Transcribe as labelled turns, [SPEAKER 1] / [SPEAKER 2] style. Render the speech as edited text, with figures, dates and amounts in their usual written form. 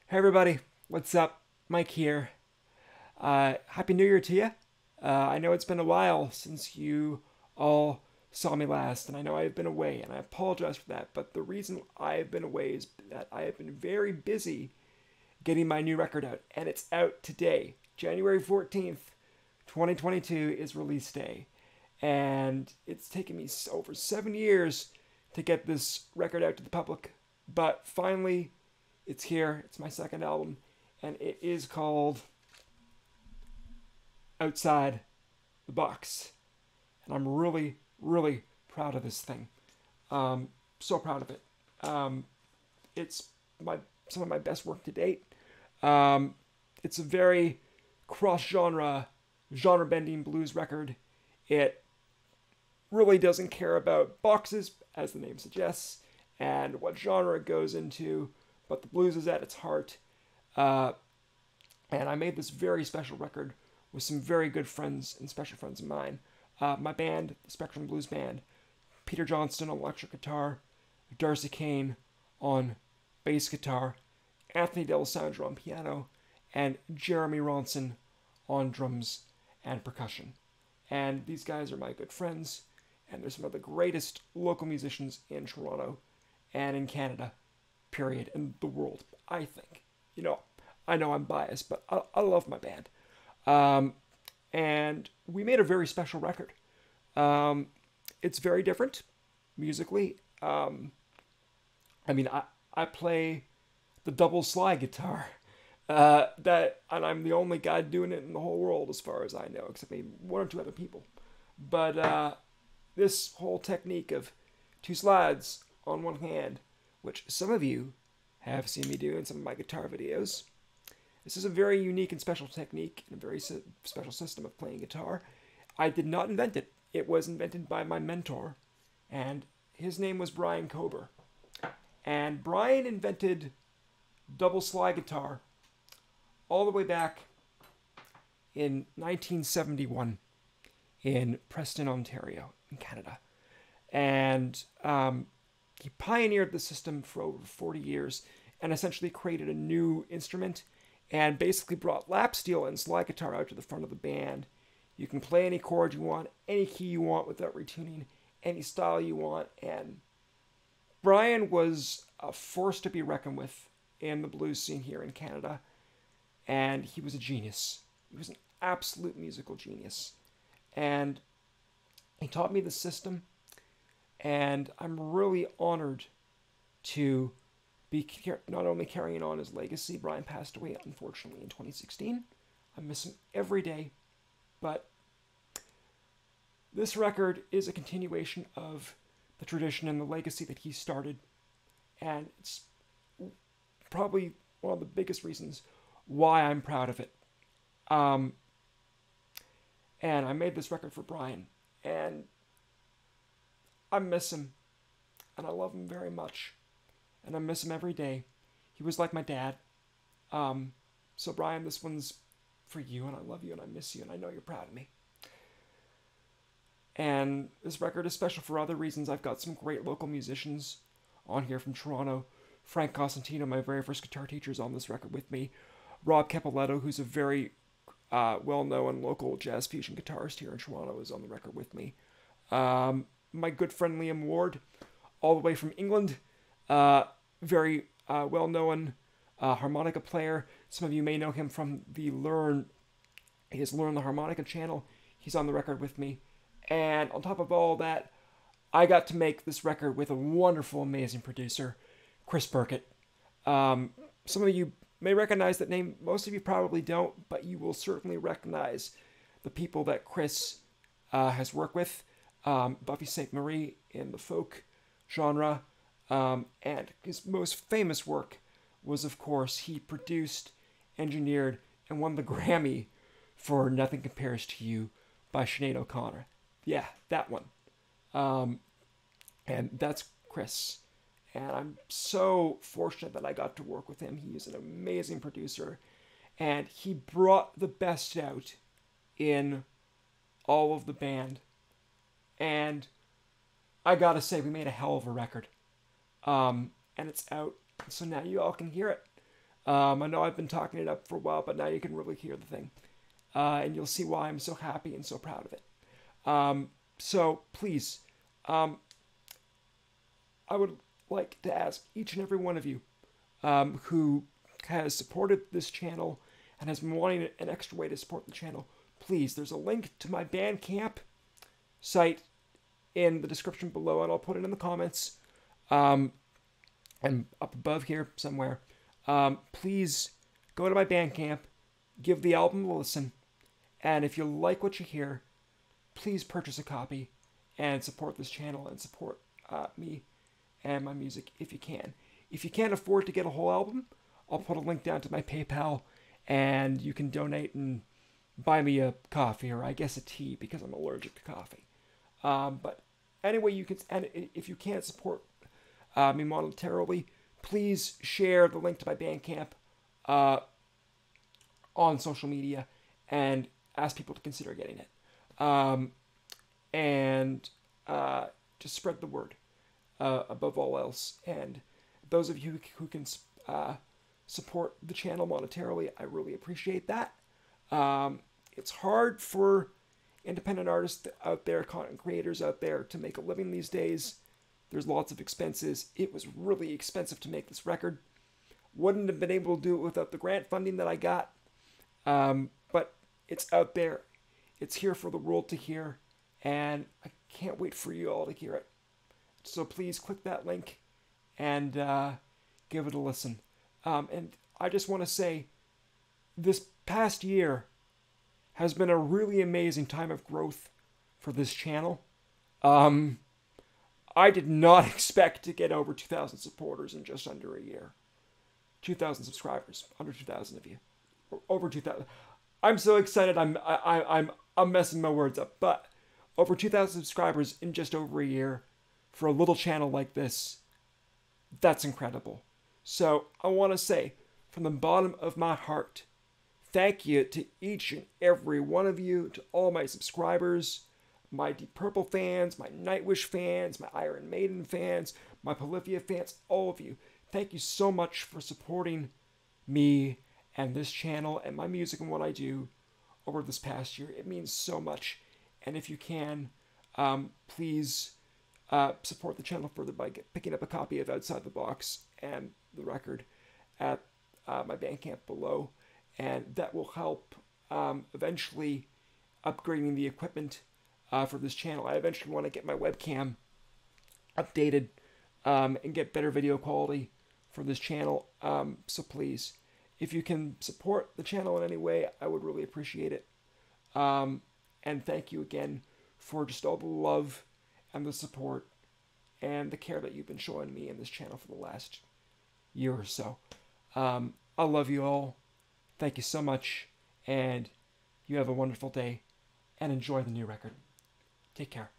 [SPEAKER 1] Hey everybody, what's up? Mike here. Happy New Year to you. I know it's been a while since you all saw me last, and I know I've been away, and I apologize for that. But the reason I've been away is that I have been very busy getting my new record out, and it's out today. January 14th, 2022 is release day, and it's taken me over 7 years to get this record out to the public, but finally it's here. It's my second album, and it is called Outside the Box. And I'm really, really proud of this thing. So proud of it. It's my some of my best work to date. It's a very cross-genre, genre-bending blues record. It really doesn't care about boxes, as the name suggests, and what genre it goes into, but the blues is at its heart. Uh, and I made this very special record with some very good friends and special friends of mine. My band, the Spectrum Blues Band, Peter Johnston on electric guitar, Darcy Kane on bass guitar, Anthony D'Alessandro on piano, and Jeremy Ronson on drums and percussion. And these guys are my good friends, and they're some of the greatest local musicians in Toronto and in Canada, period, in the world, I think. I know I'm biased, but I love my band. Um, and we made a very special record. Um, it's very different musically. I play the double slide guitar. And I'm the only guy doing it in the whole world, as far as I know, except maybe one or two other people. But this whole technique of two slides on one hand, which some of you have seen me do in some of my guitar videos. This is a very unique and special technique and a very special system of playing guitar. I did not invent it. It was invented by my mentor, and his name was Brian Kober. And Brian invented double slide guitar all the way back in 1971 in Preston, Ontario, in Canada. And he pioneered the system for over 40 years and essentially created a new instrument and basically brought lap steel and slide guitar out to the front of the band. You can play any chord you want, any key you want without retuning, any style you want. And Brian was a force to be reckoned with in the blues scene here in Canada. And he was a genius. He was an absolute musical genius. And he taught me the system. And I'm really honored to be not only carrying on his legacy. Brian passed away, unfortunately, in 2016. I miss him every day. But this record is a continuation of the tradition and the legacy that he started. And it's probably one of the biggest reasons why I'm proud of it. And I made this record for Brian. And I miss him. And I love him very much. And I miss him every day. He was like my dad. So Brian, this one's for you, and I love you, and I miss you, and I know you're proud of me. And this record is special for other reasons. I've got some great local musicians on here from Toronto. Frank Cosentino, my very first guitar teacher, is on this record with me. Rob Capoletto, who's a very well-known local jazz fusion guitarist here in Toronto, is on the record with me. My good friend Liam Ward, all the way from England, very well-known harmonica player. Some of you may know him from his Learn the Harmonica channel. He's on the record with me. And on top of all that, I got to make this record with a wonderful, amazing producer, Chris Burkett. Some of you may recognize that name. Most of you probably don't, but you will certainly recognize the people that Chris has worked with. Buffy St. Marie in the folk genre. And his most famous work was, of course, he produced, engineered, and won the Grammy for Nothing Compares to You by Sinead O'Connor. Yeah, that one. And that's Chris. And I'm so fortunate that I got to work with him. He is an amazing producer. And he brought the best out in all of the band. And I gotta say, we made a hell of a record. And it's out. So now you all can hear it. I know I've been talking it up for a while, but now you can really hear the thing. And you'll see why I'm so happy and so proud of it. So please, I would like to ask each and every one of you who has supported this channel and has been wanting an extra way to support the channel, please, there's a link to my Bandcamp site in the description below, and I'll put it in the comments and up above here somewhere. Please go to my Bandcamp, give the album a listen, and if you like what you hear, please purchase a copy and support this channel and support me and my music if you can. If you can't afford to get a whole album, I'll put a link down to my PayPal, and you can donate and buy me a coffee, or I guess a tea, because I'm allergic to coffee. But anyway, you can, and if you can't support me monetarily, please share the link to my Bandcamp on social media and ask people to consider getting it. And just spread the word above all else. And those of you who can support the channel monetarily, I really appreciate that. It's hard for independent artists out there, content creators out there, to make a living these days. There's lots of expenses. It was really expensive to make this record. Wouldn't have been able to do it without the grant funding that I got. But it's out there. It's here for the world to hear. And I can't wait for you all to hear it. So please click that link and give it a listen. And I just want to say, this past year has been a really amazing time of growth for this channel. I did not expect to get over 2,000 supporters in just under a year. 2,000 subscribers, under 2,000 of you, or over 2,000. I'm so excited. I'm messing my words up, but over 2,000 subscribers in just over a year for a little channel like this, that's incredible. So I want to say, from the bottom of my heart, thank you to each and every one of you, to all my subscribers, my Deep Purple fans, my Nightwish fans, my Iron Maiden fans, my Polyphia fans, all of you. Thank you so much for supporting me and this channel and my music and what I do over this past year. It means so much. And if you can, please support the channel further by picking up a copy of Outside the Box and the record at my Bandcamp below. And that will help eventually upgrading the equipment for this channel. I eventually want to get my webcam updated and get better video quality for this channel. So please, if you can support the channel in any way, I would really appreciate it. And thank you again for just all the love and the support and the care that you've been showing me in this channel for the last year or so. I love you all. Thank you so much, and you have a wonderful day, and enjoy the new record. Take care.